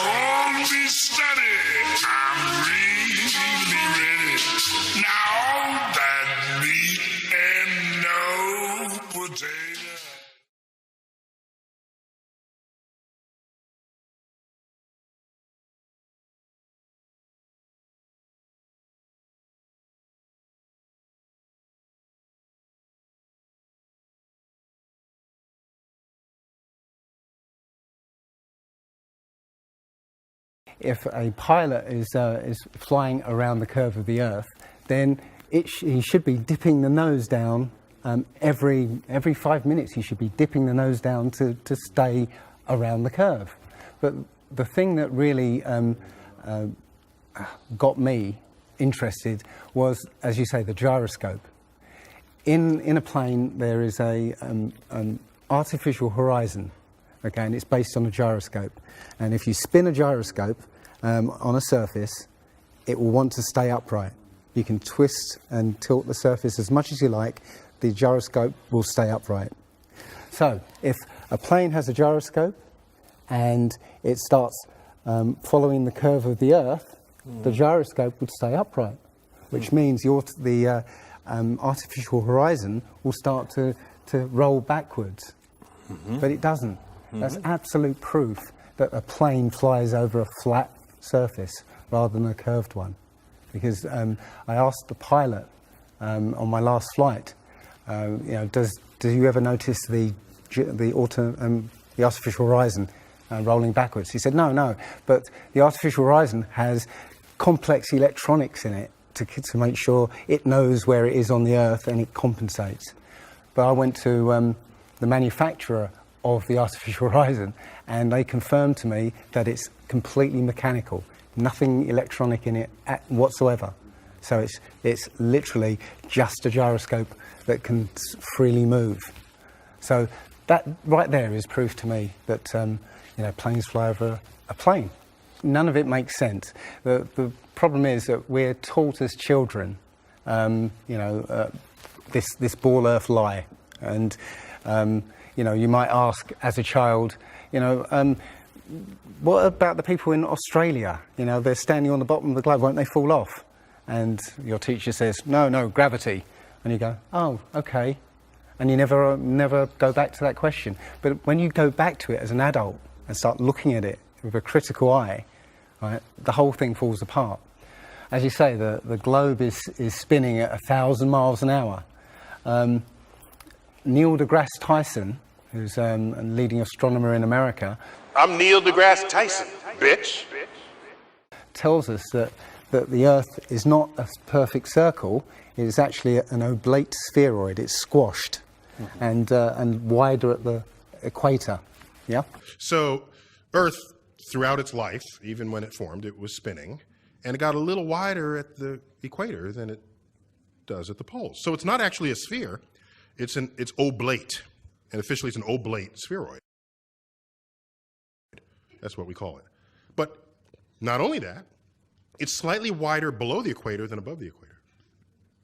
Now all be steady. I'm really ready. Now all that meat and no potato. If a pilot is flying around the curve of the Earth, then he should be dipping the nose down every 5 minutes. He should be dipping the nose down to stay around the curve. But the thing that really got me interested was, as you say, the gyroscope. In a plane, there is an artificial horizon. Okay, and it's based on a gyroscope. And if you spin a gyroscope on a surface, it will want to stay upright. You can twist and tilt the surface as much as you like, the gyroscope will stay upright. So, if a plane has a gyroscope and it starts following the curve of the Earth, the gyroscope would stay upright, which means the artificial horizon will start to roll backwards. But it doesn't. That's absolute proof that a plane flies over a flat surface rather than a curved one. Because I asked the pilot on my last flight, do you ever notice the artificial horizon rolling backwards? He said, no, but the artificial horizon has complex electronics in it to make sure it knows where it is on the Earth and it compensates. But I went to the manufacturer of the artificial horizon, and they confirmed to me that it's completely mechanical, nothing electronic in it whatsoever. So it's literally just a gyroscope that can freely move. So that right there is proof to me that planes fly over a plane. None of it makes sense. The problem is that we're taught as children, this ball Earth lie, and you might ask as a child, what about the people in Australia? They're standing on the bottom of the globe, won't they fall off? And your teacher says, no, gravity. And you go, oh, okay. And you never go back to that question. But when you go back to it as an adult and start looking at it with a critical eye, right, the whole thing falls apart. As you say, the globe is spinning at 1,000 miles an hour. Neil deGrasse Tyson, who's a leading astronomer in America, I'm Neil deGrasse Tyson, bitch. tells us that the Earth is not a perfect circle, it is actually an oblate spheroid, it's squashed and wider at the equator. Yeah? So Earth, throughout its life, even when it formed, it was spinning, and it got a little wider at the equator than it does at the poles. So it's not actually a sphere, it's oblate, and officially it's an oblate spheroid. That's what we call it. But not only that, it's slightly wider below the equator than above the equator.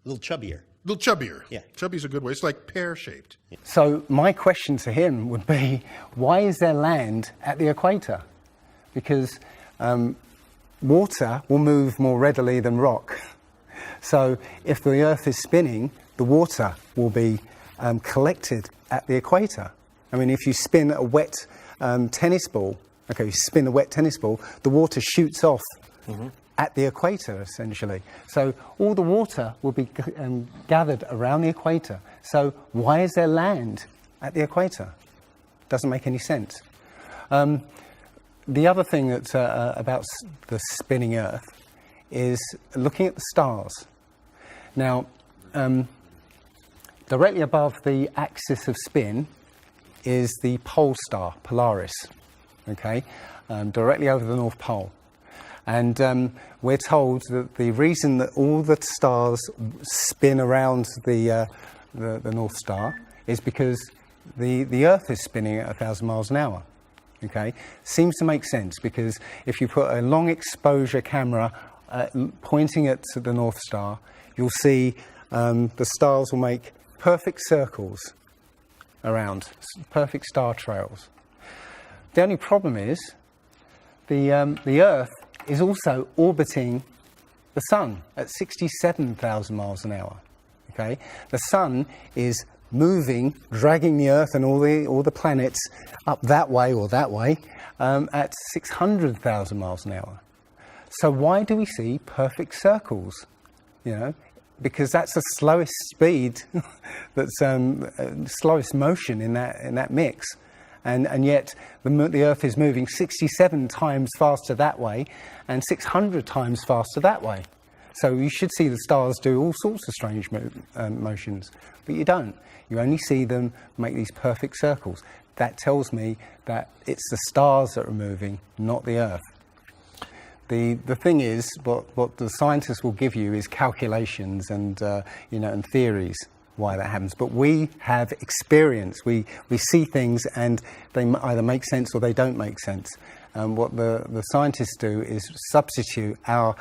A little chubbier. A little chubbier. Yeah. Chubby's a good way. It's like pear-shaped. So my question to him would be, why is there land at the equator? Because water will move more readily than rock. So if the Earth is spinning, the water will be collected at the equator. I mean, if you spin a wet tennis ball, you spin a wet tennis ball, the water shoots off at the equator, essentially. So all the water will be gathered around the equator. So why is there land at the equator? Doesn't make any sense. The other thing that's about the spinning Earth is looking at the stars. Now, directly above the axis of spin is the pole star, Polaris, directly over the North Pole. And we're told that the reason that all the stars spin around the North Star is because the Earth is spinning at 1,000 miles an hour. Seems to make sense, because if you put a long exposure camera pointing at the North Star, you'll see the stars will make perfect circles around, perfect star trails. The only problem is the Earth is also orbiting the Sun at 67,000 miles an hour. Okay, the Sun is moving, dragging the Earth and all the planets up that way or that way at 600,000 miles an hour. So why do we see perfect circles? You know, because that's the slowest speed, that's slowest motion in that mix, and yet the Earth is moving 67 times faster that way, and 600 times faster that way. So you should see the stars do all sorts of strange motions, but you don't. You only see them make these perfect circles. That tells me that it's the stars that are moving, not the Earth. The thing is, what the scientists will give you is calculations and and theories why that happens. But we have experience. We see things and they either make sense or they don't make sense. What the scientists do is substitute our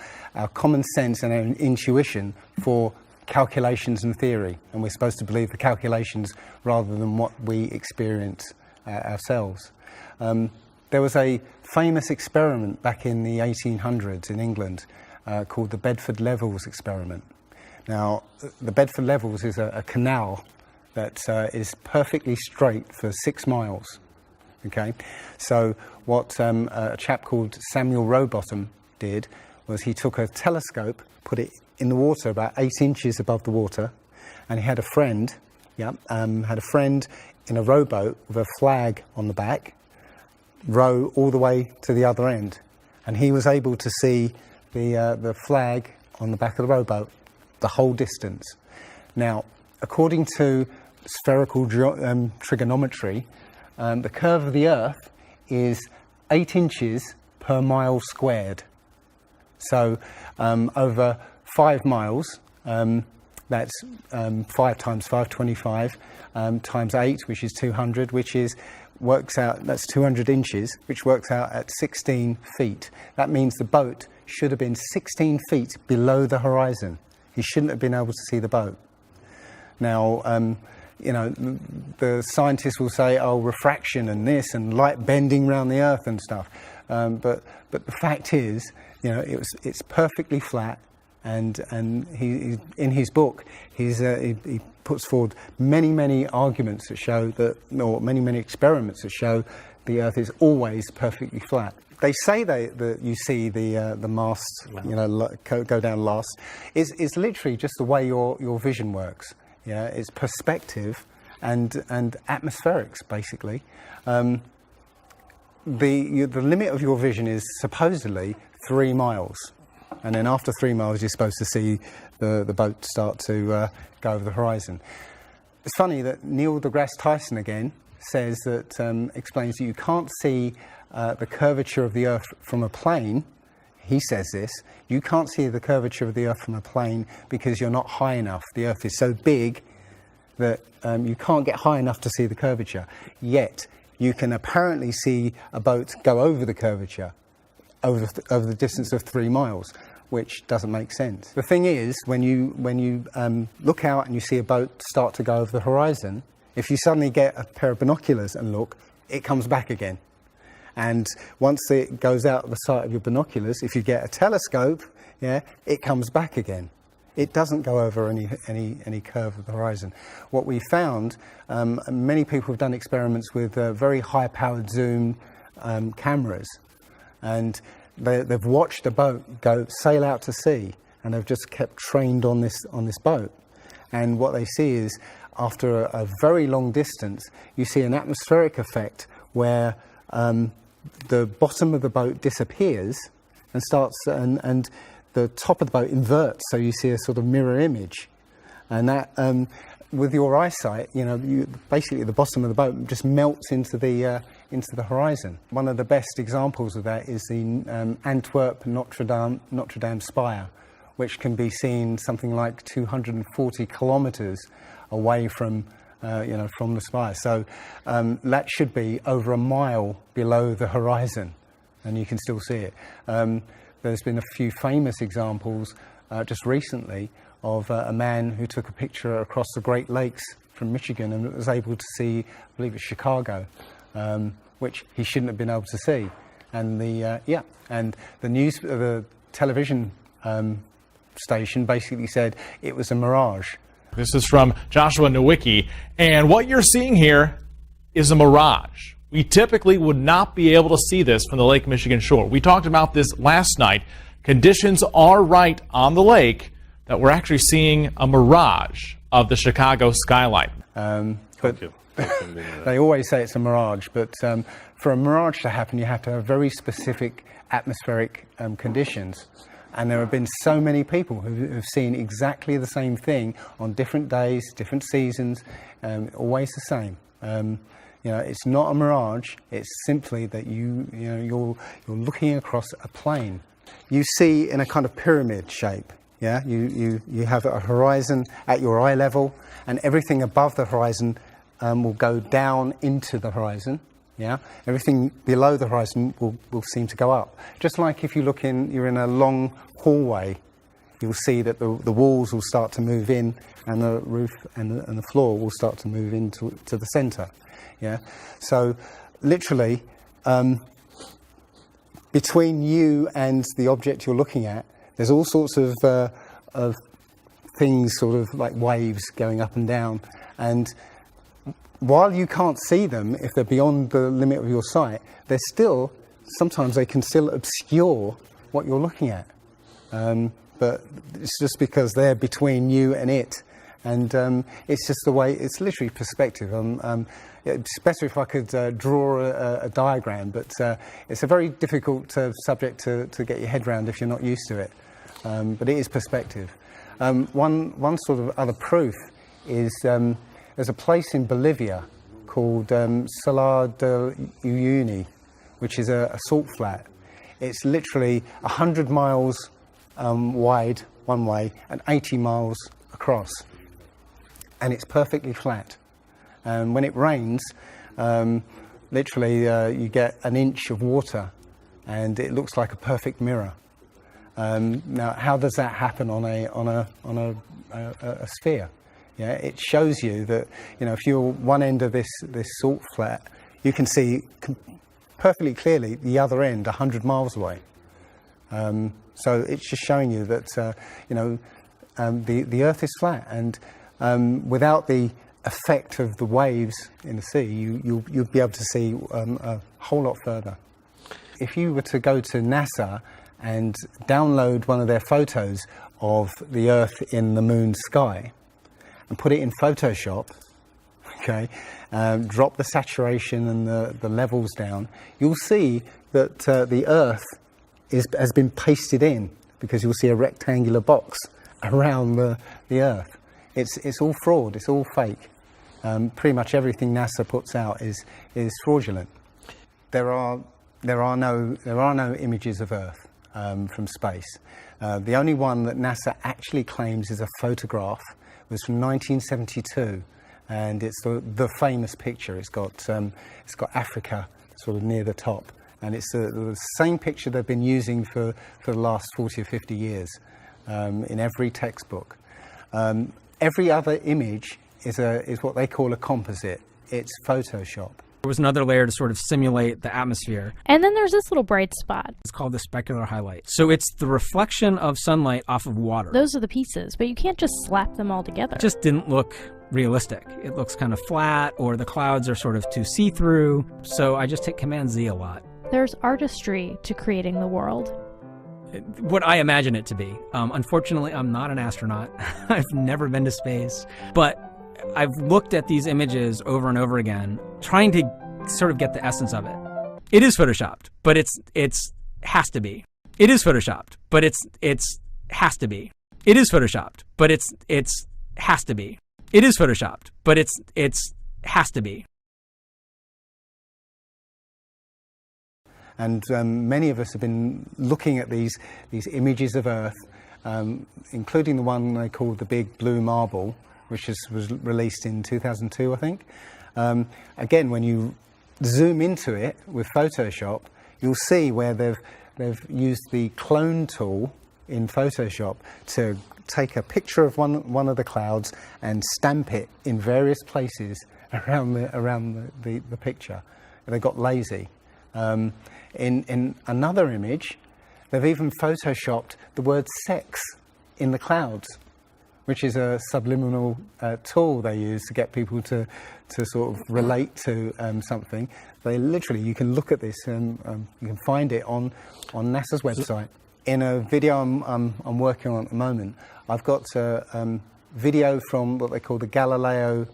common sense and our intuition for calculations and theory, and we're supposed to believe the calculations rather than what we experience ourselves. There was a famous experiment back in the 1800s in England called the Bedford Levels experiment. Now, the Bedford Levels is a canal that is perfectly straight for 6 miles. Okay, so what a chap called Samuel Rowbottom did was he took a telescope, put it in the water about 8 inches above the water, and he had a friend, in a rowboat with a flag on the back, row all the way to the other end, and he was able to see the flag on the back of the rowboat the whole distance. Now, according to spherical trigonometry, the curve of the Earth is 8 inches per mile squared. So over 5 miles, that's 5 times 5, 25, times 8, which is 200, works out, that's 200 inches, which works out at 16 feet. That means the boat should have been 16 feet below the horizon. He shouldn't have been able to see the boat. Now, the scientists will say, oh, refraction and this and light bending around the Earth and stuff. But the fact is, it's perfectly flat. And he in his book, he puts forward many arguments that show that, or many experiments that show the Earth is always perfectly flat. They say that you see the mast, go down last. It's literally just the way your vision works. Yeah, it's perspective and atmospherics basically. The limit of your vision is supposedly 3 miles. And then after 3 miles, you're supposed to see the boat start to go over the horizon. It's funny that Neil deGrasse Tyson again says that, explains that you can't see the curvature of the Earth from a plane. He says this, you can't see the curvature of the Earth from a plane because you're not high enough. The Earth is so big that you can't get high enough to see the curvature. Yet, you can apparently see a boat go over the curvature over the distance of 3 miles, which doesn't make sense. The thing is, when you look out and you see a boat start to go over the horizon, if you suddenly get a pair of binoculars and look, it comes back again. And once it goes out the sight of your binoculars, if you get a telescope, it comes back again. It doesn't go over any curve of the horizon. What we found, many people have done experiments with very high-powered zoom cameras, and they've watched a boat sail out to sea, and they've just kept trained on this boat. And what they see is, after a very long distance, you see an atmospheric effect where the bottom of the boat disappears and the top of the boat inverts, so you see a sort of mirror image. And that, with your eyesight, basically the bottom of the boat just melts into the horizon. One of the best examples of that is the Antwerp Notre Dame spire, which can be seen something like 240 kilometres away from the spire. So that should be over a mile below the horizon, and you can still see it. There's been a few famous examples just recently of a man who took a picture across the Great Lakes from Michigan and was able to see, I believe it's Chicago, which he shouldn't have been able to see. And the television station basically said it was a mirage. This is from Joshua Nowicki, and what you're seeing here is a mirage. We typically would not be able to see this from the Lake Michigan shore. We talked about this last night. Conditions are right on the lake that we're actually seeing a mirage of the Chicago skyline. But they always say it's a mirage, but for a mirage to happen, you have to have very specific atmospheric conditions. And there have been so many people who have seen exactly the same thing on different days, different seasons, always the same. It's not a mirage. It's simply that you're looking across a plane. You see in a kind of pyramid shape. Yeah, you have a horizon at your eye level, and everything above the horizon will go down into the horizon. Yeah, everything below the horizon will seem to go up. Just like if you're in a long hallway, you'll see that the walls will start to move in, and the roof and the floor will start to move into the centre. Yeah, so literally between you and the object you're looking at, there's all sorts of things, sort of like waves going up and down, and while you can't see them, if they're beyond the limit of your sight, sometimes they can still obscure what you're looking at. But it's just because they're between you and it. And it's just the way, it's literally perspective. It's better if I could draw a diagram, but it's a very difficult subject to get your head around if you're not used to it. But it is perspective. One sort of other proof is there's a place in Bolivia called Salar de Uyuni, which is a salt flat. It's literally 100 miles wide one way and 80 miles across. And it's perfectly flat. And when it rains, literally you get an inch of water and it looks like a perfect mirror. Now, how does that happen on a sphere? Yeah, it shows you that, if you're one end of this salt flat, you can see perfectly clearly the other end 100 miles away. So it's just showing you that the Earth is flat, and without the effect of the waves in the sea, you'll be able to see a whole lot further. If you were to go to NASA and download one of their photos of the Earth in the moon's sky and put it in Photoshop, okay, drop the saturation and the levels down, you'll see that the Earth has been pasted in, because you'll see a rectangular box around the Earth. It's all fraud, it's all fake. Pretty much everything NASA puts out is fraudulent. There are no images of Earth from space. The only one that NASA actually claims is a photograph was from 1972, and it's the famous picture. It's got Africa sort of near the top, and it's the same picture they've been using for the last 40 or 50 years in every textbook. Every other image is what they call a composite. It's Photoshop. There was another layer to sort of simulate the atmosphere. And then there's this little bright spot. It's called the specular highlight. So it's the reflection of sunlight off of water. Those are the pieces, but you can't just slap them all together. It just didn't look realistic. It looks kind of flat, or the clouds are sort of too see-through. So I just hit Command-Z a lot. There's artistry to creating the world. What I imagine it to be. Unfortunately, I'm not an astronaut. I've never been to space. But I've looked at these images over and over again, trying to sort of get the essence of it. It is photoshopped, but it's has to be. It is photoshopped, but it's has to be. It is photoshopped, but it's has to be. It is photoshopped, but it's has to be. And many of us have been looking at these images of Earth, including the one they call the Big Blue Marble, which was released in 2002, I think. Again, when you zoom into it with Photoshop, you'll see where they've used the clone tool in Photoshop to take a picture of one of the clouds and stamp it in various places around the picture. And they got lazy. In another image, they've even photoshopped the word sex in the clouds, which is a subliminal tool they use to get people to sort of relate to something. They literally, you can look at this and you can find it on NASA's website. In a video I'm working on at the moment, I've got a video from what they call the Galileo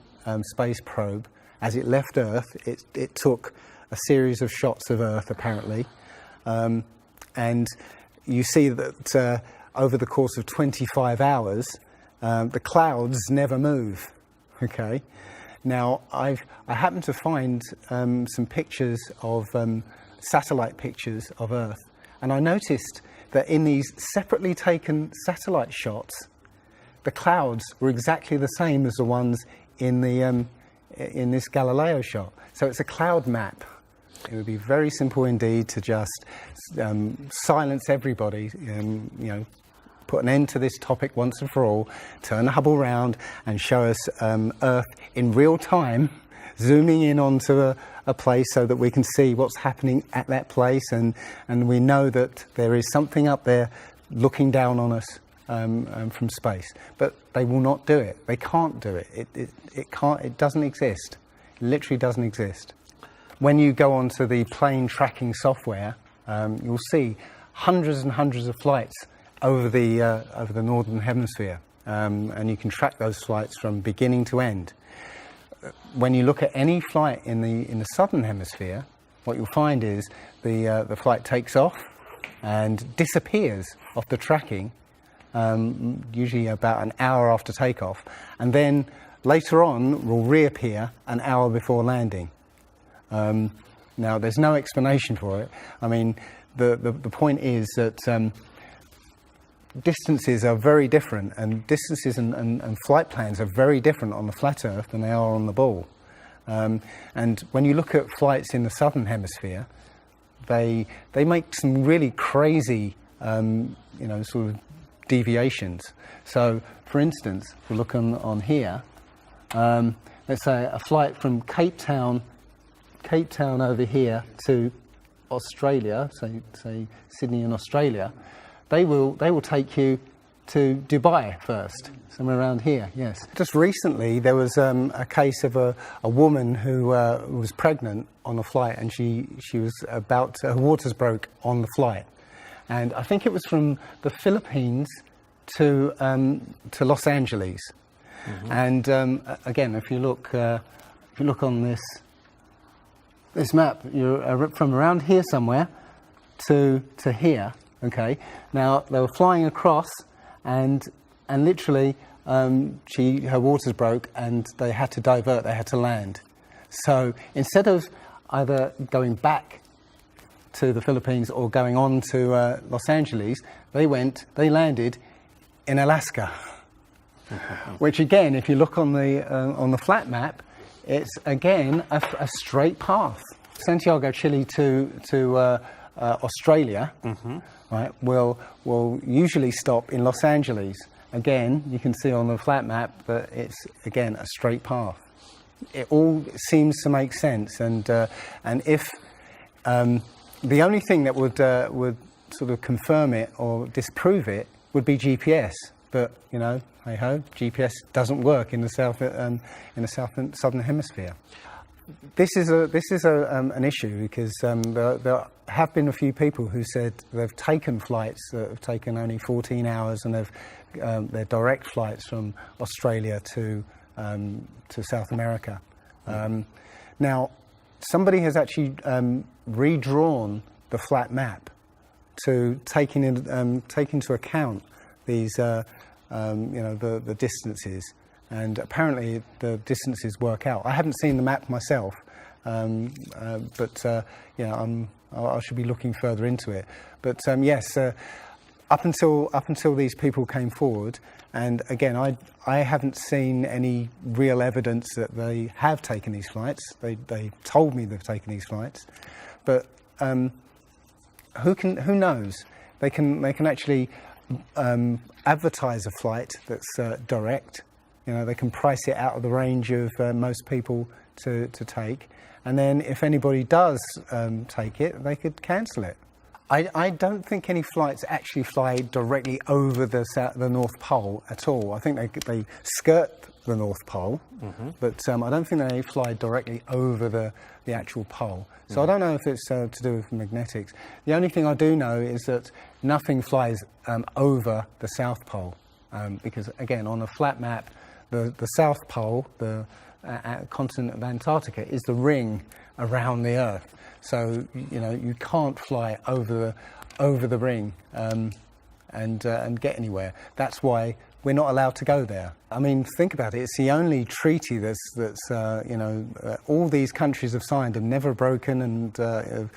space probe. As it left Earth, it took a series of shots of Earth, apparently. And you see that over the course of 25 hours, the clouds never move, okay? Now, I happened to find some pictures of, satellite pictures of Earth, and I noticed that in these separately taken satellite shots, the clouds were exactly the same as the ones in this Galileo shot. So it's a cloud map. It would be very simple indeed to just silence everybody, put an end to this topic once and for all, turn the Hubble round and show us Earth in real time, zooming in onto a place so that we can see what's happening at that place, and we know that there is something up there looking down on us from space. But they will not do it. They can't do it. It doesn't exist. It literally doesn't exist. When you go onto the plane tracking software, you'll see hundreds and hundreds of flights over the northern hemisphere, and you can track those flights from beginning to end. When you look at any flight in the southern hemisphere, what you'll find is the flight takes off and disappears off the tracking, usually about an hour after takeoff, and then later on will reappear an hour before landing. Now, there's no explanation for it. I mean, the point is that distances are very different, and distances and flight plans are very different on the flat Earth than they are on the ball. And when you look at flights in the southern hemisphere, they make some really crazy, sort of deviations. So, for instance, if we look on here, let's say a flight from Cape Town over here to Australia, say Sydney in Australia, they will take you to Dubai first, somewhere around here, yes. Just recently there was a case of a woman who was pregnant on a flight, and she was her waters broke on the flight. And I think it was from the Philippines to Los Angeles. Mm-hmm. And again, if you look on this map, you're from around here somewhere to here. Okay. Now they were flying across, and literally her waters broke, and they had to divert. They had to land. So instead of either going back to the Philippines or going on to Los Angeles, they landed in Alaska. Which again, if you look on the flat map, it's again a straight path. Santiago, Chile to Australia, mm-hmm. right? Will usually stop in Los Angeles. Again, you can see on the flat map that it's again a straight path. It all seems to make sense, and if the only thing that would sort of confirm it or disprove it would be GPS, but hey ho, GPS doesn't work in the southern hemisphere. This is an issue because there have been a few people who said they've taken flights that have taken only 14 hours, and they're direct flights from Australia to South America. Now, somebody has actually redrawn the flat map to take into account these the distances. And apparently the distances work out. I haven't seen the map myself, but I should be looking further into it. But yes, up until these people came forward, and again, I haven't seen any real evidence that they have taken these flights. They told me they've taken these flights, but who knows? They can actually advertise a flight that's direct. They can price it out of the range of most people to take, and then if anybody does take it, they could cancel it. I don't think any flights actually fly directly over the North Pole at all. I think they skirt the North Pole, but I don't think they fly directly over the actual pole. So I don't know if it's to do with magnetics. The only thing I do know is that nothing flies over the South Pole, because again, on a flat map, the South Pole, the continent of Antarctica, is the ring around the Earth. So you can't fly over the ring and get anywhere. That's why we're not allowed to go there. I mean, think about it. It's the only treaty that's all these countries have signed and never broken and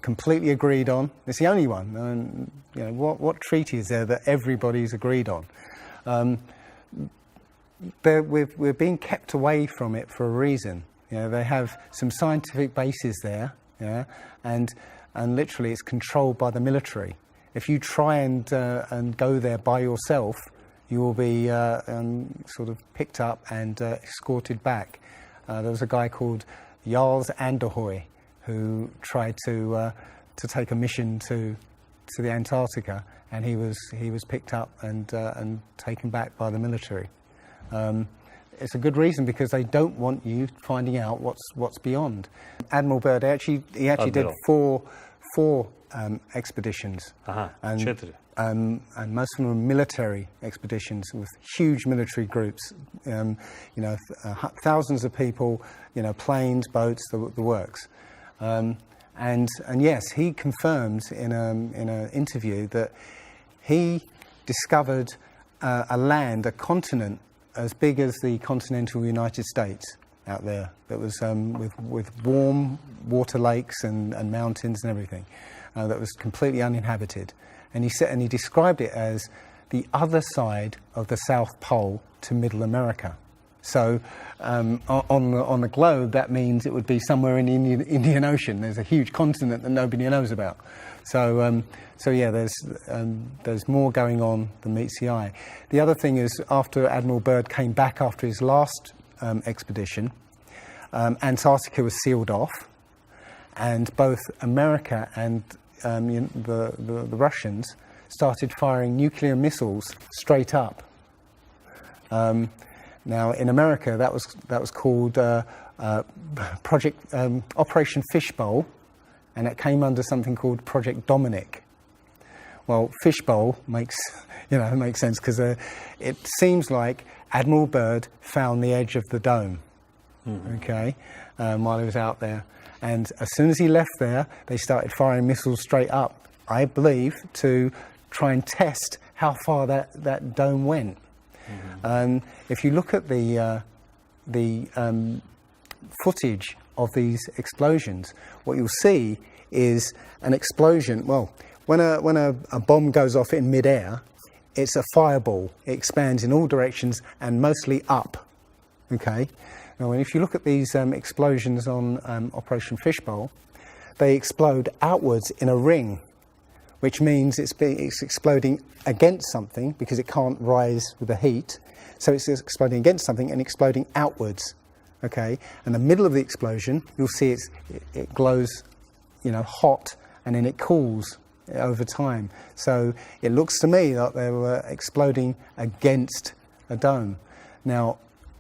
completely agreed on. It's the only one. And what treaty is there that everybody's agreed on? We're being kept away from it for a reason. They have some scientific bases there. Yeah, and literally it's controlled by the military. If you try and go there by yourself, you will be sort of picked up and escorted back. There was a guy called Jarls Anderhoy who tried to take a mission to the Antarctica, and he was picked up and taken back by the military. It's a good reason, because they don't want you finding out what's beyond. Admiral Byrd he actually did four expeditions, and most of them were military expeditions with huge military groups. Thousands of people, planes, boats, the works. And yes, he confirmed in an interview that he discovered a continent as big as the continental United States out there, that was with warm water lakes and mountains and everything, that was completely uninhabited. And he described it as the other side of the South Pole to Middle America. So on the globe, that means it would be somewhere in the Indian Ocean. There's a huge continent that nobody knows about. So yeah, there's more going on than meets the eye. The other thing is, after Admiral Byrd came back after his last expedition, Antarctica was sealed off, and both America and the Russians started firing nuclear missiles straight up. Now, in America, that was called Project Operation Fishbowl, and it came under something called Project Dominic. Well, Fishbowl makes sense, because it seems like Admiral Byrd found the edge of the dome, while he was out there. And as soon as he left there, they started firing missiles straight up, I believe, to try and test how far that dome went. If you look at the footage of these explosions, what you'll see is an explosion. Well, when a bomb goes off in midair, it's a fireball. It expands in all directions and mostly up. Okay. Now, if you look at these explosions on Operation Fishbowl, they explode outwards in a ring, which means it's exploding against something, because it can't rise with the heat. So it's exploding against something and exploding outwards. Okay, and the middle of the explosion, you'll see it glows, hot, and then it cools over time. So it looks to me like they were exploding against a dome. Now,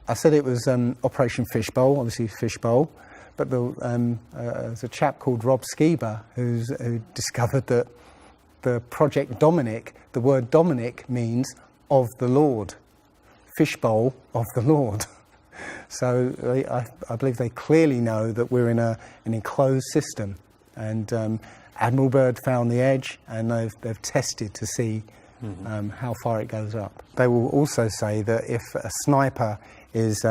I said it was Operation Fishbowl, obviously Fishbowl, but there's a chap called Rob Skiba who discovered that the Project Dominic, the word Dominic means of the Lord, Fishbowl of the Lord. So I believe they clearly know that we're in an enclosed system, and Admiral Byrd found the edge, and they've tested to see how far it goes up. They will also say that if a sniper is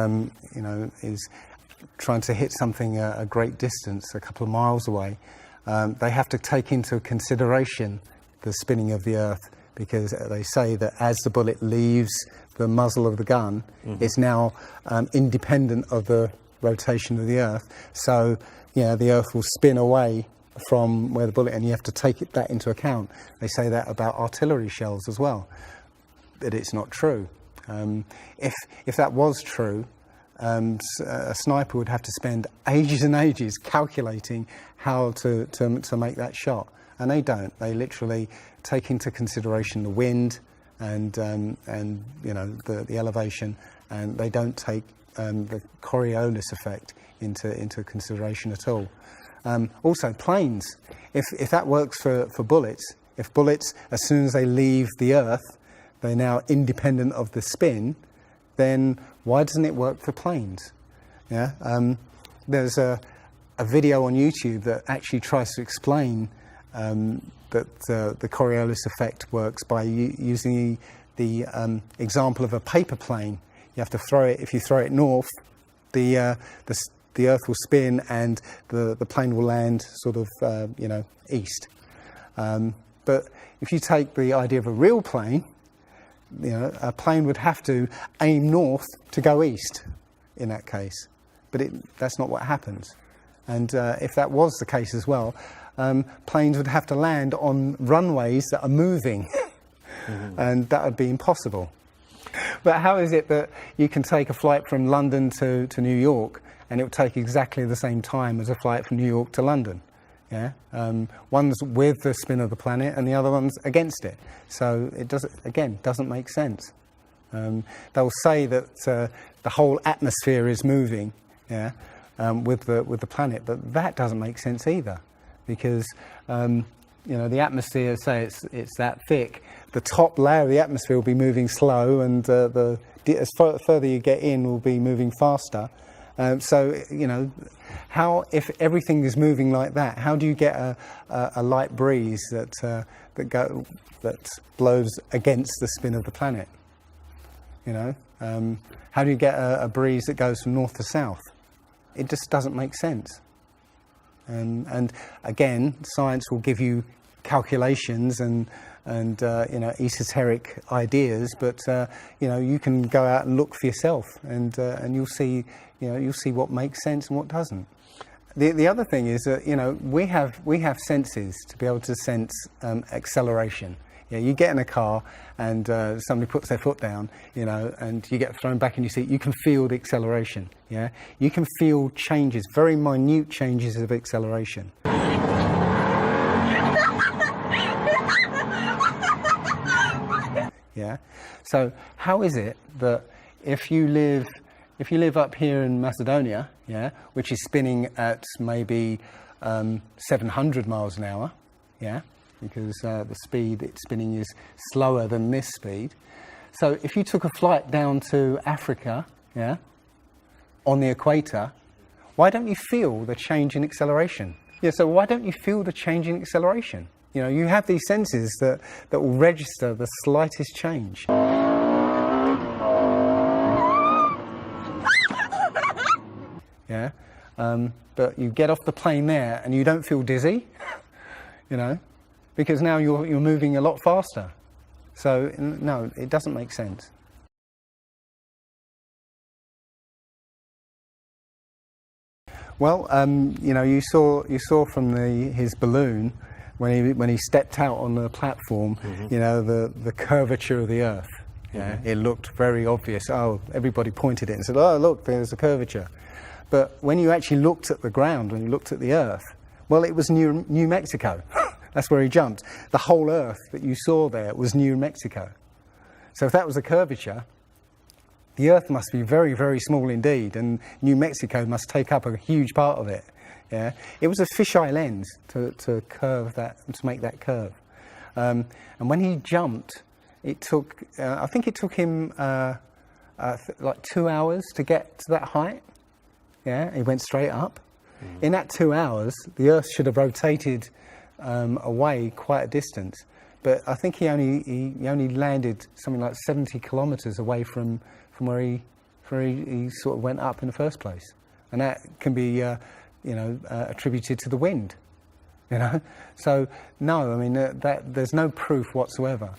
trying to hit something a great distance, a couple of miles away, they have to take into consideration the spinning of the Earth, because they say that as the bullet leaves the muzzle of the gun, it's now independent of the rotation of the Earth. So, the Earth will spin away from where the bullet, and you have to take that into account. They say that about artillery shells as well, but it's not true. If that was true, A sniper would have to spend ages and ages calculating how to make that shot, and they don't. They literally take into consideration the wind and you know the elevation, and they don't take the Coriolis effect into consideration at all. Also, planes. If that works for bullets, if bullets, as soon as they leave the Earth, they're now independent of the spin, then why doesn't it work for planes? Yeah, there's a video on YouTube that actually tries to explain that the Coriolis effect works by using the example of a paper plane. You have to throw it. If you throw it north, the Earth will spin and the plane will land sort of you know, east. But if you take the idea of a real plane, you know, a plane would have to aim north to go east in that case, but that's not what happens. And if that was the case as well, planes would have to land on runways that are moving, and that would be impossible. But how is it that you can take a flight from London to New York and it will take exactly the same time as a flight from New York to London? Yeah, one's with the spin of the planet and the other one's against it. So it doesn't make sense. They'll say that the whole atmosphere is moving, yeah, with the planet, but that doesn't make sense either, because you know, the atmosphere, say it's that thick, the top layer of the atmosphere will be moving slow, and as further you get in, will be moving faster. So you know, how, if everything is moving like that, how do you get a light breeze that blows against the spin of the planet? You know, how do you get a breeze that goes from north to south? It just doesn't make sense. And again, science will give you calculations and you know, esoteric ideas, but you know, you can go out and look for yourself, and you'll see, you know, you'll see what makes sense and what doesn't. The other thing is that, you know, we have senses to be able to sense acceleration. Yeah, you get in a car and somebody puts their foot down, you know, and you get thrown back in your seat. You can feel the acceleration. Yeah, you can feel changes, very minute changes of acceleration. Yeah. So how is it that if you live up here in Macedonia, yeah, which is spinning at maybe 700 miles an hour, yeah, because the speed it's spinning is slower than this speed. So if you took a flight down to Africa, yeah, on the equator, why don't you feel the change in acceleration? Yeah, so why don't you feel the change in acceleration? You know, you have these senses that will register the slightest change. Yeah, but you get off the plane there and you don't feel dizzy, you know, because now you're moving a lot faster. So no, it doesn't make sense. Well, you know, you saw from his balloon when he stepped out on the platform, you know, the curvature of the Earth. Yeah, it looked very obvious. Oh, everybody pointed it and said, "Oh, look, there's a curvature." But when you actually looked at the ground, when you looked at the Earth, well, it was New Mexico. That's where he jumped. The whole Earth that you saw there was New Mexico. So if that was a curvature, the Earth must be very, very small indeed, and New Mexico must take up a huge part of it. Yeah, it was a fisheye lens to curve that, to make that curve. And when he jumped, it took, I think it took him like 2 hours to get to that height. Yeah, he went straight up. In that 2 hours, the Earth should have rotated away quite a distance, but I think he only landed something like 70 kilometers away from where he sort of went up in the first place, and that can be you know, attributed to the wind. You know, so no, I mean that there's no proof whatsoever.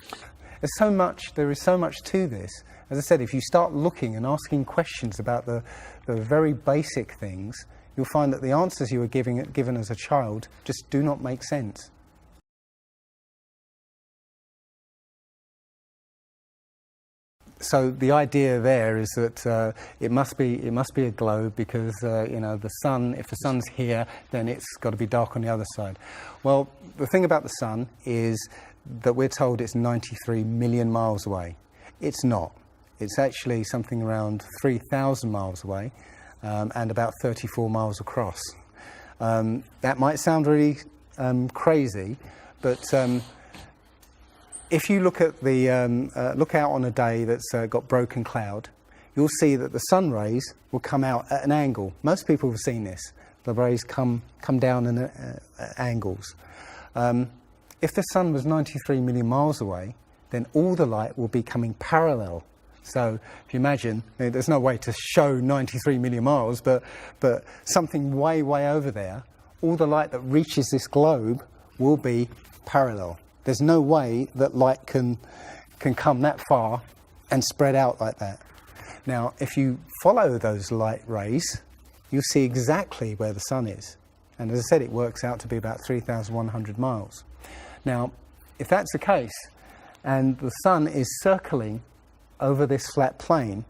There is so much to this. As I said, if you start looking and asking questions about the very basic things, you'll find that the answers you were given as a child just do not make sense. So the idea there is that it must be a globe because the sun. If the sun's here, then it's got to be dark on the other side. Well, the thing about the sun is that we're told it's 93 million miles away. It's not. It's actually something around 3,000 miles away, and about 34 miles across. That might sound really crazy, but if you look at look out on a day that's got broken cloud, you'll see that the sun rays will come out at an angle. Most people have seen this. The rays come down at angles. If the sun was 93 million miles away, then all the light will be coming parallel. So if you imagine, there's no way to show 93 million miles, but something way, way over there, all the light that reaches this globe will be parallel. There's no way that light can come that far and spread out like that. Now, if you follow those light rays, you'll see exactly where the sun is. And as I said, it works out to be about 3,100 miles. Now, if that's the case, and the sun is circling over this flat plane,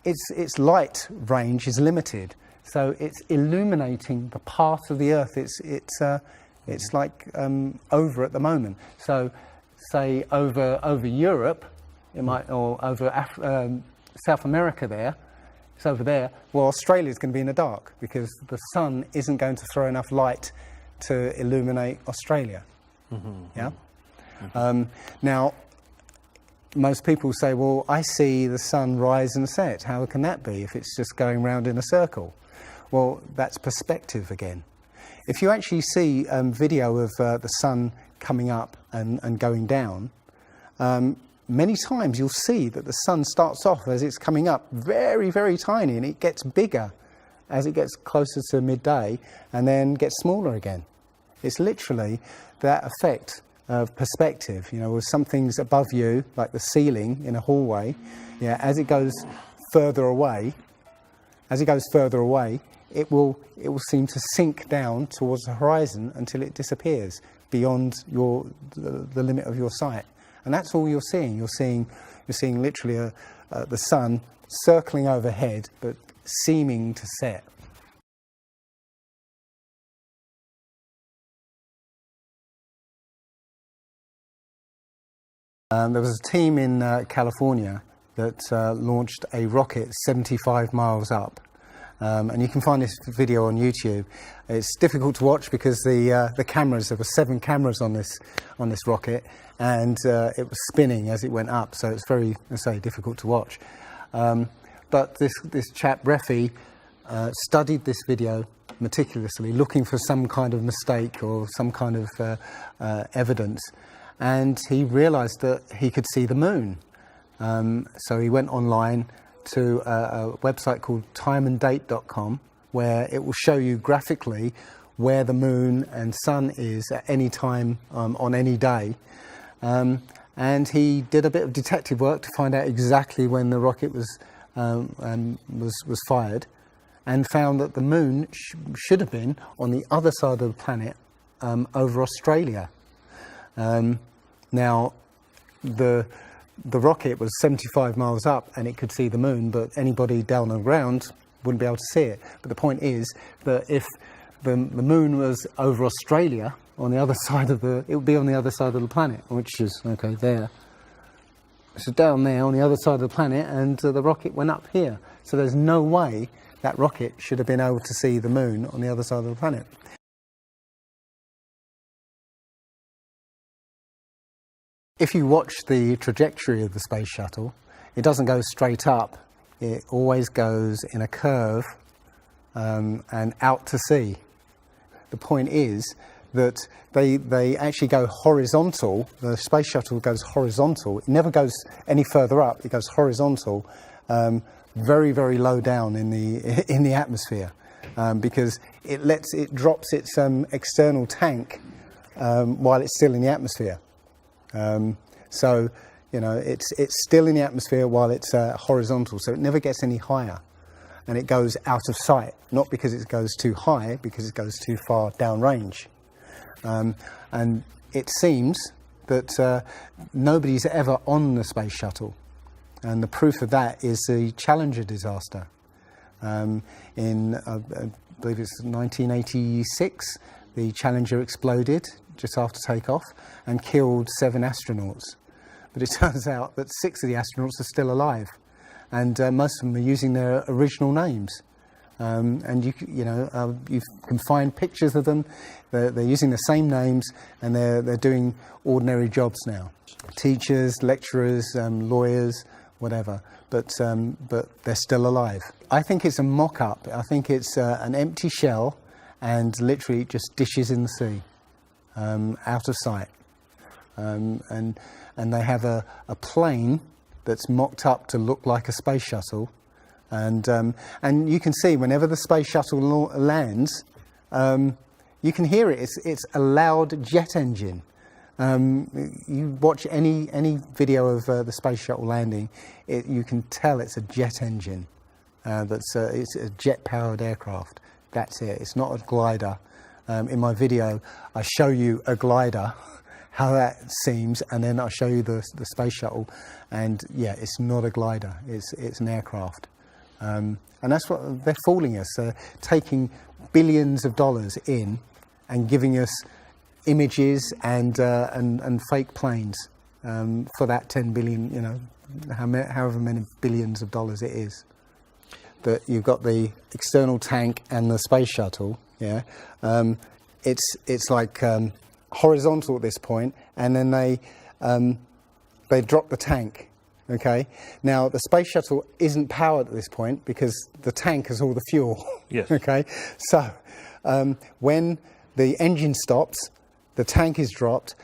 its light range is limited. So it's illuminating the part of the Earth it's like over at the moment. So, say over Europe, it might, or over South America there, it's over there. Well, Australia's going to be in the dark because the sun isn't going to throw enough light to illuminate Australia. Now, most people say, well, I see the sun rise and set. How can that be if it's just going round in a circle? Well, that's perspective again. If you actually see video of the sun coming up and going down, many times you'll see that the sun starts off as it's coming up very, very tiny, and it gets bigger as it gets closer to midday and then gets smaller again. It's literally that effect of perspective, with some things above you, like the ceiling in a hallway, as it goes further away, it will seem to sink down towards the horizon until it disappears beyond the limit of your sight, and that's all you're seeing. You're seeing literally the sun circling overhead, but seeming to set. There was a team in California that launched a rocket 75 miles up. And you can find this video on YouTube. It's difficult to watch because the cameras, there were 7 cameras on this rocket, and it was spinning as it went up, so it's very, difficult to watch. But this chap, Refi, studied this video meticulously, looking for some kind of mistake or some kind of evidence, and he realised that he could see the moon. So he went online to a website called timeanddate.com, where it will show you graphically where the moon and sun is at any time on any day. And he did a bit of detective work to find out exactly when the rocket was fired, and found that the moon should have been on the other side of the planet, over Australia. Now, the rocket was 75 miles up and it could see the moon, but anybody down on the ground wouldn't be able to see it. But the point is that if the moon was over Australia, on the other side of it would be on the other side of the planet, which is, there. So down there on the other side of the planet, and the rocket went up here. So there's no way that rocket should have been able to see the moon on the other side of the planet. If you watch the trajectory of the space shuttle, it doesn't go straight up. It always goes in a curve and out to sea. The point is that they actually go horizontal. The space shuttle goes horizontal. It never goes any further up. It goes horizontal, very, very low down in the atmosphere, because it drops its external tank while it's still in the atmosphere. So, it's still in the atmosphere while it's horizontal, so it never gets any higher, and it goes out of sight, not because it goes too high, because it goes too far downrange. And it seems that nobody's ever on the space shuttle And the proof of that is the Challenger disaster. In, I believe it's 1986, the Challenger exploded just after takeoff and killed 7 astronauts. But it turns out that 6 of the astronauts are still alive, and most of them are using their original names. And you can find pictures of them. They're using the same names, and they're doing ordinary jobs now. Teachers, lecturers, lawyers, whatever. But they're still alive. I think it's a mock-up. I think it's an empty shell, and literally just dishes in the sea, out of sight. And they have a plane that's mocked up to look like a space shuttle. And you can see whenever the space shuttle lands, you can hear it. It's a loud jet engine. You watch any video of the space shuttle landing, you can tell it's a jet engine. It's a jet-powered aircraft. That's it. It's not a glider. In my video, I show you a glider, how that seems, and then I show you the space shuttle. And yeah, it's not a glider. It's an aircraft. And that's what they're fooling us. They're taking billions of dollars in and giving us images and fake planes for that 10 billion, however many billions of dollars it is. But you've got the external tank and the space shuttle. Yeah, it's like horizontal at this point, and then they drop the tank. Okay, now the space shuttle isn't powered at this point because the tank has all the fuel. Yes. Okay, so when the engine stops, the tank is dropped.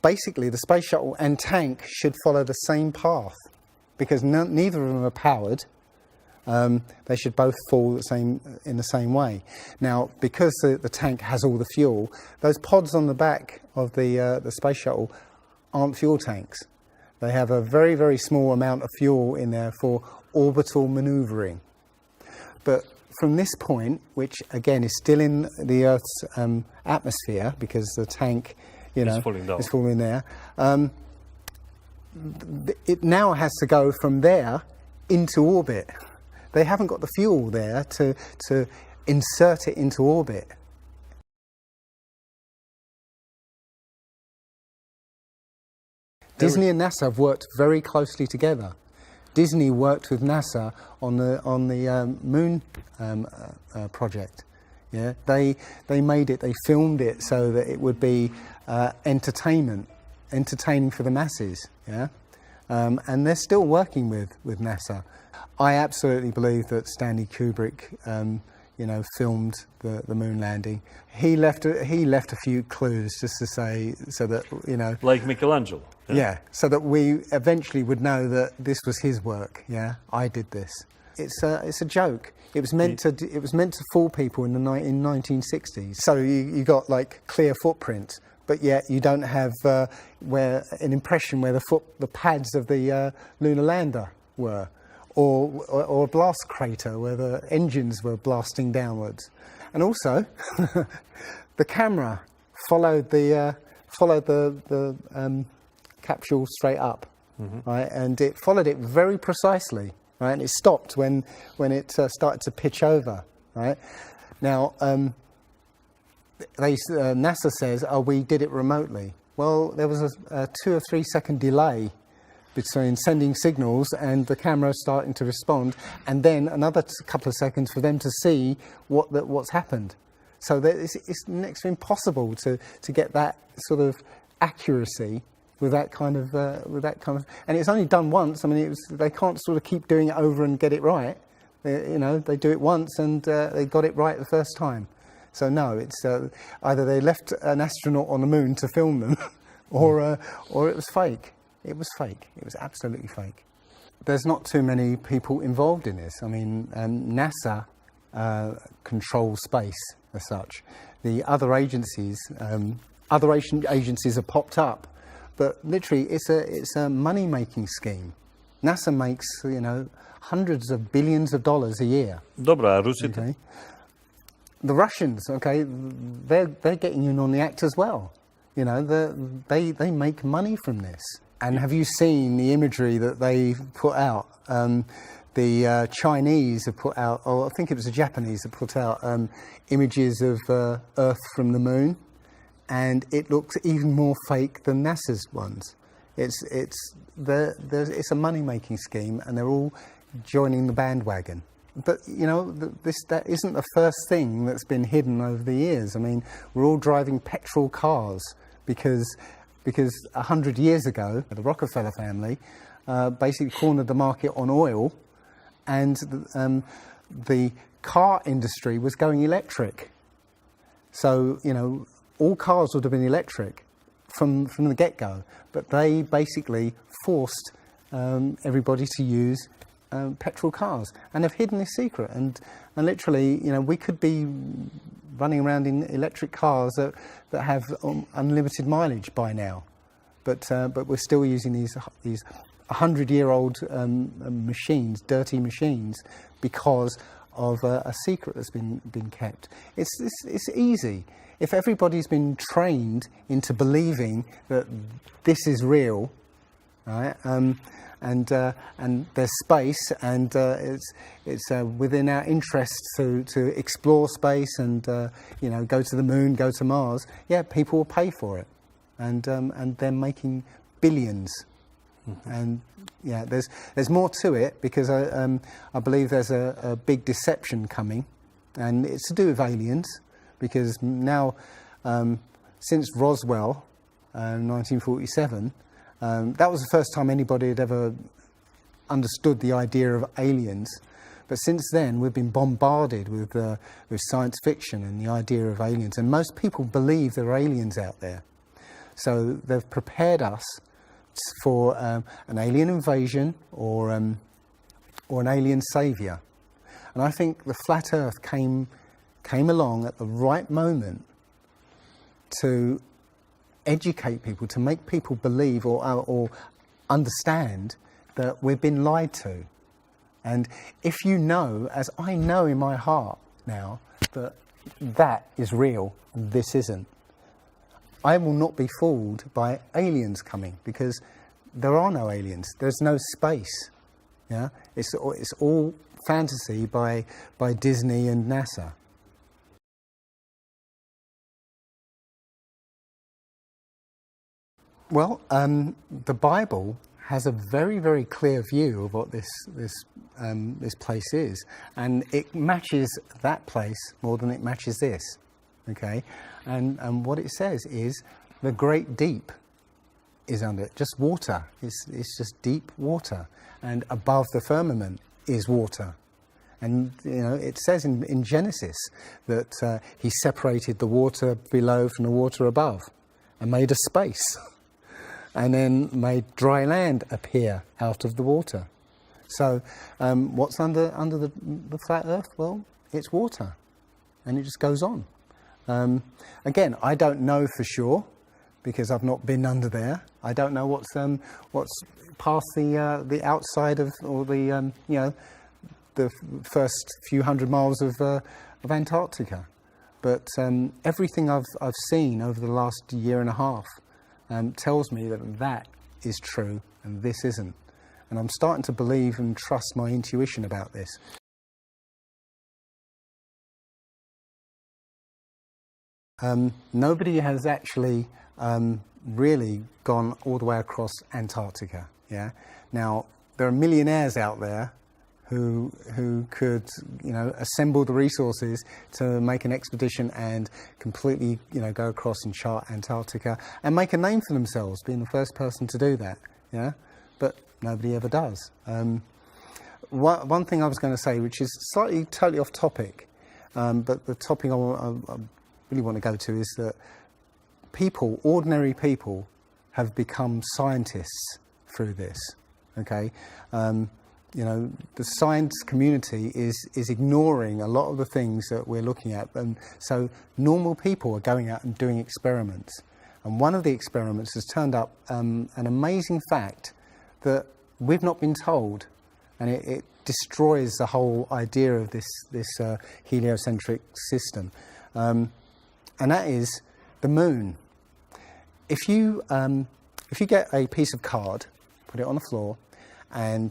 Basically, the space shuttle and tank should follow the same path because neither of them are powered. They should both fall in the same way. Now, because the tank has all the fuel, those pods on the back of the space shuttle aren't fuel tanks. They have a very, very small amount of fuel in there for orbital manoeuvring. But from this point, which again is still in the Earth's atmosphere because the tank, is falling there, it now has to go from there into orbit. They haven't got the fuel there to insert it into orbit. Disney and NASA have worked very closely together. Disney worked with NASA on the moon project. Yeah, they made it. They filmed it so that it would be entertaining for the masses. Yeah, and they're still working with NASA. I absolutely believe that Stanley Kubrick, filmed the moon landing. He left a few clues just to say so that like Michelangelo. Yeah, so that we eventually would know that this was his work. Yeah, I did this. It's a joke. It was meant to fool people in 1960s. So you got like clear footprints, but yet you don't have where an impression where the pads of the lunar lander were, or a blast crater where the engines were blasting downwards. And also, the camera followed the capsule straight up, right? And it followed it very precisely, right? And it stopped when it started to pitch over, right? Now, NASA says, we did it remotely. Well, there was a 2 or 3 second delay between sending signals and the camera starting to respond, and then another couple of seconds for them to see what's happened. So it's next to impossible to get that sort of accuracy with that kind of, and it's only done once. I mean, they can't sort of keep doing it over and get it right. They do it once and they got it right the first time. So no, it's either they left an astronaut on the moon to film them, or it was fake. It was fake. It was absolutely fake. There's not too many people involved in this. I mean, NASA controls space as such. The other agencies, have popped up. But literally, it's a money-making scheme. NASA makes, hundreds of billions of dollars a year. Dobra, Rusi. Okay. The Russians, they're getting in on the act as well. They make money from this. And have you seen the imagery that they put out? The Chinese have put out, or I think it was the Japanese that put out images of Earth from the moon, and it looks even more fake than NASA's ones. It's a money-making scheme, and they're all joining the bandwagon. But you know, that isn't the first thing that's been hidden over the years. I mean, we're all driving petrol cars because 100 years ago, the Rockefeller family basically cornered the market on oil, and the car industry was going electric. So, you know, all cars would have been electric from the get-go, but they basically forced everybody to use petrol cars, and have hidden this secret. And literally, you know, we could be running around in electric cars that have unlimited mileage by now, but we're still using these 100-year-old machines, dirty machines, because of a secret that's been kept. It's easy. If everybody's been trained into believing that this is real, right? And there's space, and it's within our interest to explore space and you know, go to the moon, go to Mars. Yeah, people will pay for it, and they're making billions. Mm-hmm. And yeah, there's more to it, because I believe there's a big deception coming, and it's to do with aliens, because now since Roswell, 1947. That was the first time anybody had ever understood the idea of aliens. But since then, we've been bombarded with science fiction and the idea of aliens. And most people believe there are aliens out there. So they've prepared us for an alien invasion or an alien saviour. And I think the flat Earth came along at the right moment to educate people, to make people believe or understand that we've been lied to. And if you know, as I know in my heart now, that is real, this isn't, I will not be fooled by aliens coming, because there are no aliens. There's no space. Yeah, it's all fantasy by Disney and NASA. Well, the Bible has a very, very clear view of what this place is, and it matches that place more than it matches this. Okay, and what it says is the great deep is under it, just water. It's just deep water, and above the firmament is water. And you know, it says in Genesis that he separated the water below from the water above, and made a space. And then made dry land appear out of the water. So what's under the flat Earth? Well, it's water, and it just goes on. Again, I don't know for sure, because I've not been under there. I don't know what's past the outside of, or the you know, the first few hundred miles of Antarctica. But everything I've seen over the last year and a half tells me that is true and this isn't. And I'm starting to believe and trust my intuition about this. Nobody has actually really gone all the way across Antarctica. Yeah. Now, there are millionaires out there who could, you know, assemble the resources to make an expedition and completely, you know, go across and chart Antarctica and make a name for themselves, being the first person to do that. Yeah, but nobody ever does. One thing I was going to say, which is totally off topic, but the topic I really want to go to is that people, ordinary people, have become scientists through this. Okay. You know, the science community is ignoring a lot of the things that we're looking at. And so normal people are going out and doing experiments. And one of the experiments has turned up an amazing fact that we've not been told. And it destroys the whole idea of this heliocentric system. And that is the moon. If you if you get a piece of card, put it on the floor, and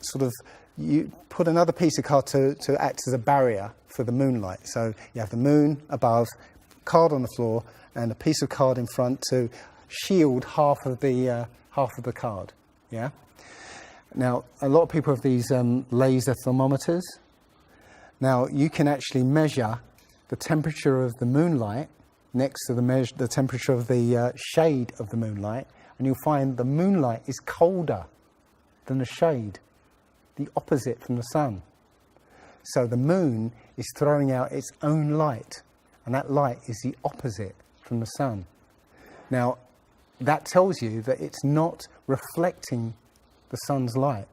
sort of you put another piece of card to act as a barrier for the moonlight. So you have the moon above, card on the floor, and a piece of card in front to shield half of the card. Yeah. Now, a lot of people have these laser thermometers. Now, you can actually measure the temperature of the moonlight next to the temperature of the shade of the moonlight, and you'll find the moonlight is colder than the shade, the opposite from the sun. So the moon is throwing out its own light, and that light is the opposite from the sun. Now, that tells you that it's not reflecting the sun's light.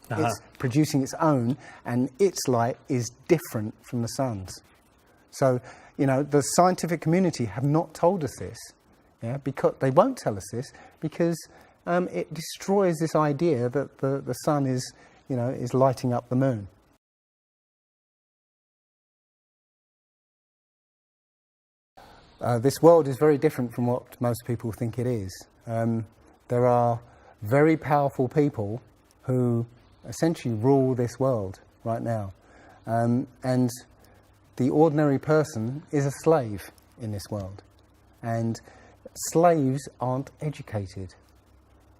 It's producing its own, and its light is different from the sun's. So, you know, the scientific community have not told us this, yeah, because they won't tell us this because it destroys this idea that the sun is, you know, is lighting up the moon. This world is very different from what most people think it is. There are very powerful people who essentially rule this world right now. And the ordinary person is a slave in this world. And slaves aren't educated.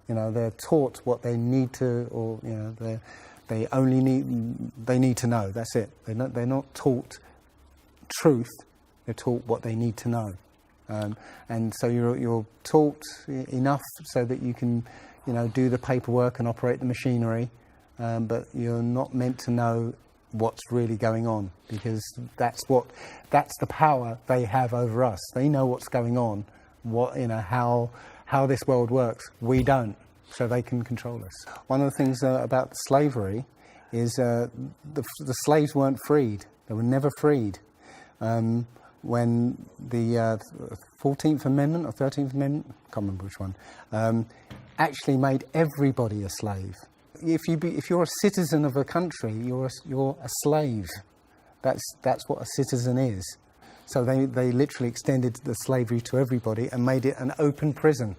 You know, they're taught what they need to, or, you know, they need to know. That's it. They're not taught truth. They're taught what they need to know. And so you're taught enough so that you can, you know, do the paperwork and operate the machinery, but you're not meant to know what's really going on, because that's the power they have over us. They know what's going on, how this world works. We don't, so they can control us. One of the things about slavery is the slaves weren't freed. They were never freed. When the 14th Amendment or 13th Amendment, I can't remember which one, actually made everybody a slave. If you're a citizen of a country, you're a slave. That's what a citizen is. So they literally extended the slavery to everybody and made it an open prison,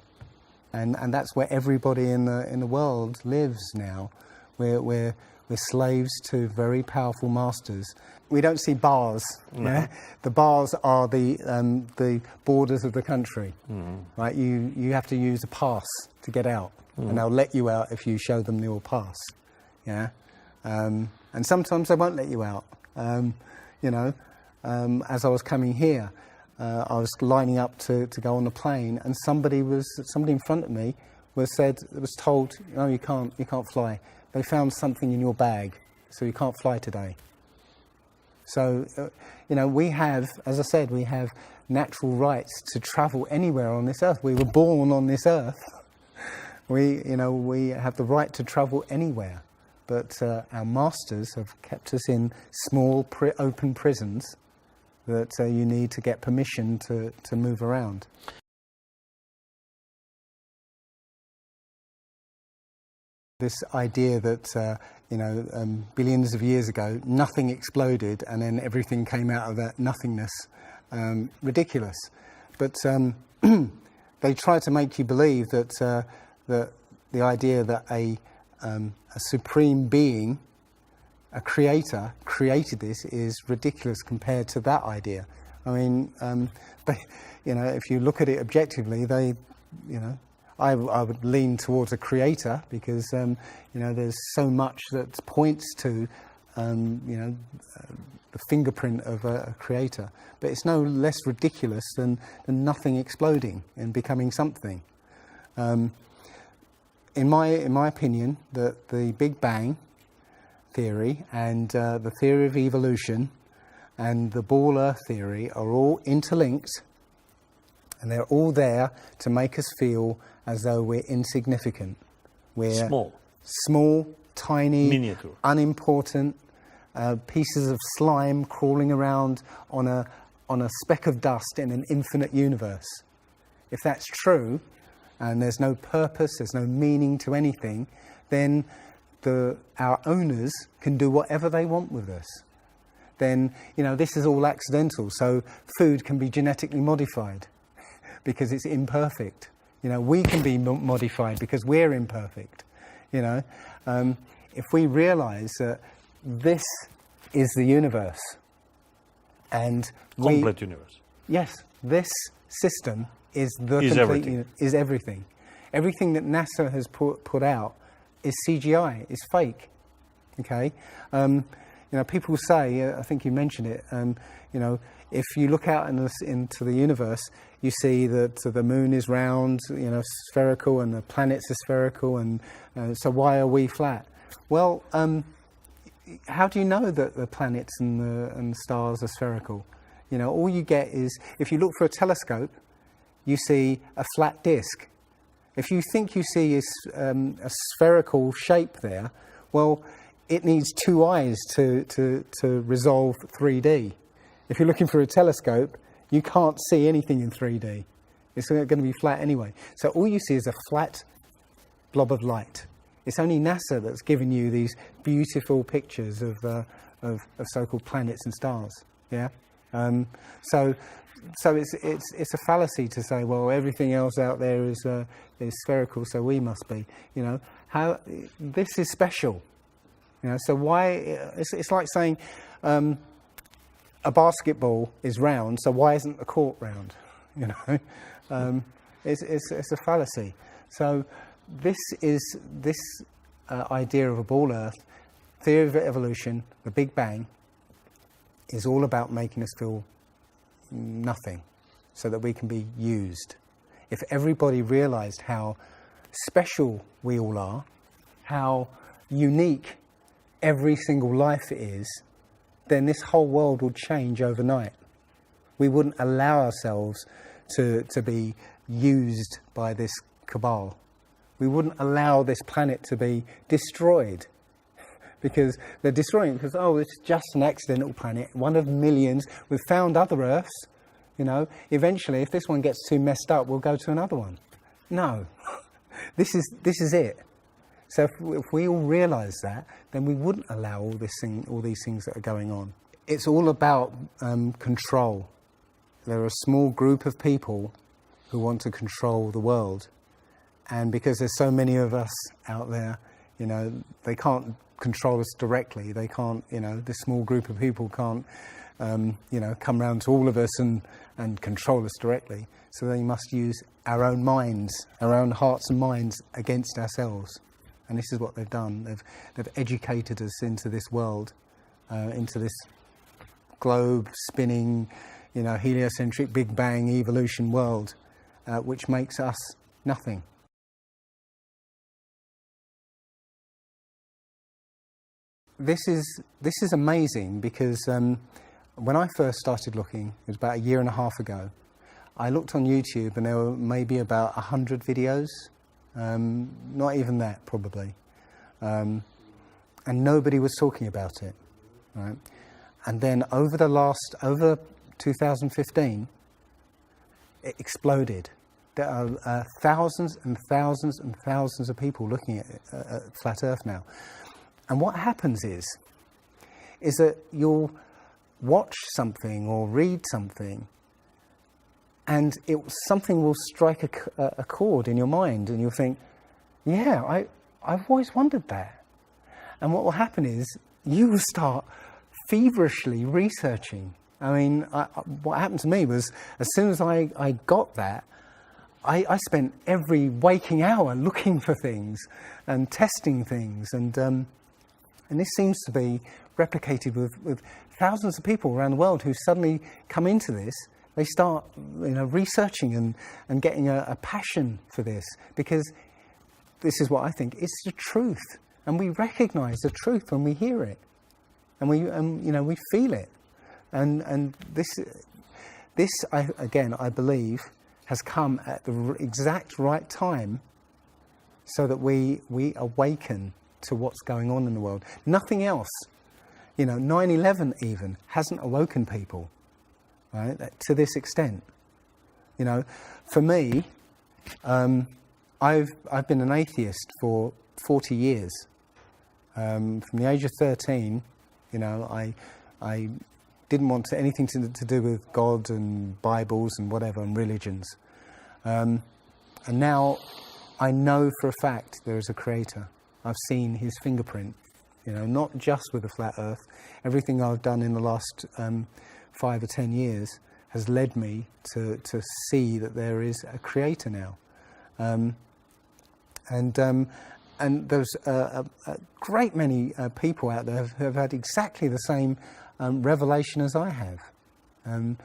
and that's where everybody in the world lives now. We're slaves to very powerful masters. We don't see bars. No. Yeah? The bars are the borders of the country, right? You have to use a pass to get out, and they'll let you out if you show them your pass. Yeah, and sometimes they won't let you out. You know, as I was coming here, I was lining up to go on the plane, and somebody in front of me was told, no, you can't fly. They found something in your bag, so you can't fly today. So, you know, we have, as I said, we have natural rights to travel anywhere on this earth. We were born on this earth. We have the right to travel anywhere. But our masters have kept us in small, open prisons that you need to get permission to move around. This idea that, billions of years ago, nothing exploded and then everything came out of that nothingness. Ridiculous. But they try to make you believe that the idea that a supreme being, a creator, created this is ridiculous compared to that idea. I mean, if you look at it objectively, I would lean towards a creator because, there's so much that points to, the fingerprint of a creator. But it's no less ridiculous than nothing exploding and becoming something. In my opinion, the Big Bang theory and the theory of evolution and the Ball Earth theory are all interlinked, and they're all there to make us feel as though we're insignificant. We're small, tiny, miniature, unimportant pieces of slime crawling around on a speck of dust in an infinite universe. If that's true, and there's no purpose, there's no meaning to anything, then our owners can do whatever they want with us. Then, this is all accidental, so food can be genetically modified because it's imperfect. You know, we can be modified because we're imperfect. You know, if we realise that this is the universe, and Complete universe. yes, this system is the Is complete everything. is everything. Everything that NASA has put out is CGI, is fake. Okay, you know, people say, I think you mentioned it. You know, if you look out into the universe, you see that the moon is round, you know, spherical, and the planets are spherical, and so why are we flat? Well, how do you know that the planets and the stars are spherical? You know, all you get is, if you look for a telescope, you see a flat disk. If you think you see a spherical shape there, well, it needs two eyes to resolve 3D. If you're looking for a telescope, you can't see anything in 3D. It's going to be flat anyway. So all you see is a flat blob of light. It's only NASA that's given you these beautiful pictures of so-called planets and stars. Yeah. So it's a fallacy to say, well, everything else out there is spherical, so we must be. You know, how this is special. You know, so why? It's like saying a basketball is round, so why isn't the court round? You know, it's a fallacy. So this idea of a ball Earth, theory of evolution, the Big Bang, is all about making us feel nothing, so that we can be used. If everybody realised how special we all are, how unique every single life is, then this whole world would change overnight. We wouldn't allow ourselves to be used by this cabal. We wouldn't allow this planet to be destroyed, because they're destroying it because, oh, it's just an accidental planet, one of millions. We've found other Earths. You know, eventually, if this one gets too messed up, we'll go to another one. No, this is it. So if we all realise that, then we wouldn't allow all these things that are going on. It's all about control. There are a small group of people who want to control the world, and because there's so many of us out there, you know, they can't control us directly. They can't, you know, this small group of people can't, you know, come round to all of us and control us directly. So they must use our own minds, our own hearts and minds against ourselves. And this is what they've done. They've educated us into this world, into this globe spinning, you know, heliocentric Big Bang evolution world, which makes us nothing. This is amazing because when I first started looking, it was about 1.5 years ago, I looked on YouTube and there were maybe about 100 videos, not even that probably, and nobody was talking about it, right? And then over 2015, it exploded. There are thousands and thousands and thousands of people looking at Flat Earth now. And what happens is that you'll watch something or read something, and something will strike a chord in your mind, and you'll think, yeah, I've always wondered that. And what will happen is you will start feverishly researching. I mean, what happened to me was, as soon as I got that, I spent every waking hour looking for things and testing things, and this seems to be replicated with thousands of people around the world who suddenly come into this. They start, you know, researching and getting a passion for this, because this is what I think, it's the truth, and we recognise the truth when we hear it, and we feel it, and this I believe has come at the exact right time, so that we awaken to what's going on in the world. Nothing else, you know, 9/11 even hasn't awoken people, right, to this extent. You know, for me, I've been an atheist for 40 years. From the age of 13, you know, I didn't want anything to do with God and Bibles and whatever and religions. And now I know for a fact there is a creator. I've seen his fingerprint, you know, not just with the flat earth. Everything I've done in the last 5 or 10 years has led me to see that there is a creator now. And there's a great many people out there who have had exactly the same revelation as I have. And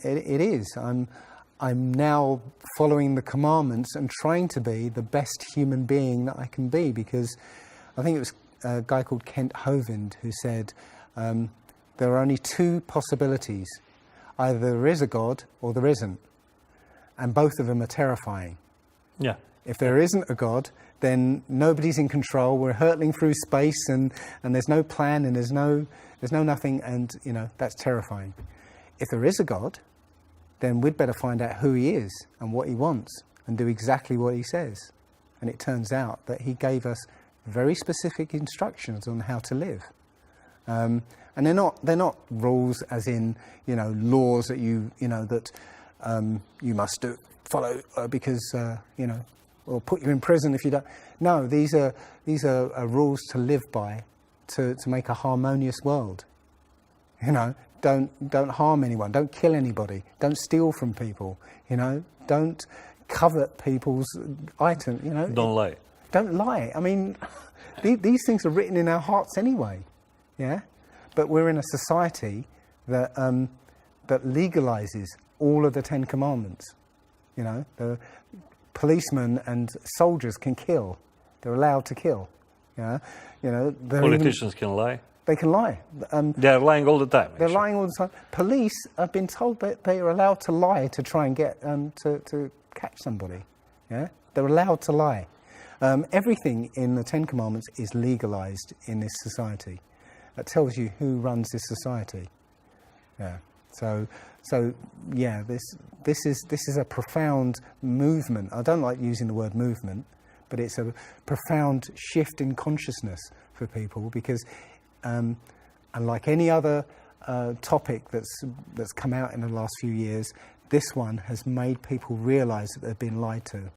it is. I'm now following the commandments and trying to be the best human being that I can be, because I think it was a guy called Kent Hovind who said there are only 2 possibilities. Either there is a God or there isn't. And both of them are terrifying. Yeah. If there isn't a God, then nobody's in control. We're hurtling through space and there's no plan and there's no nothing, and you know, that's terrifying. If there is a God, then we'd better find out who he is and what he wants and do exactly what he says. And it turns out that he gave us very specific instructions on how to live. And they're not rules as in, you know, laws that you must follow because you know, or put you in prison if you don't. No, these are rules to live by, to make a harmonious world. You know, don't harm anyone, don't kill anybody, don't steal from people. You know, don't covet people's items. You know, Don't lie. Don't lie. I mean, these things are written in our hearts anyway. Yeah, but we're in a society that that legalizes all of the 10 Commandments. You know, the policemen and soldiers can kill. They're allowed to kill. Yeah, you know, Politicians can lie. They can lie. They're lying all the time. They're actually. lying all the time. Police have been told that they are allowed to lie to try and get to catch somebody. Yeah, they're allowed to lie. Everything in the 10 Commandments is legalized in this society. That tells you who runs this society. Yeah. So yeah, this is a profound movement. I don't like using the word movement, but it's a profound shift in consciousness for people, because unlike any other topic that's come out in the last few years, this one has made people realise that they've been lied to.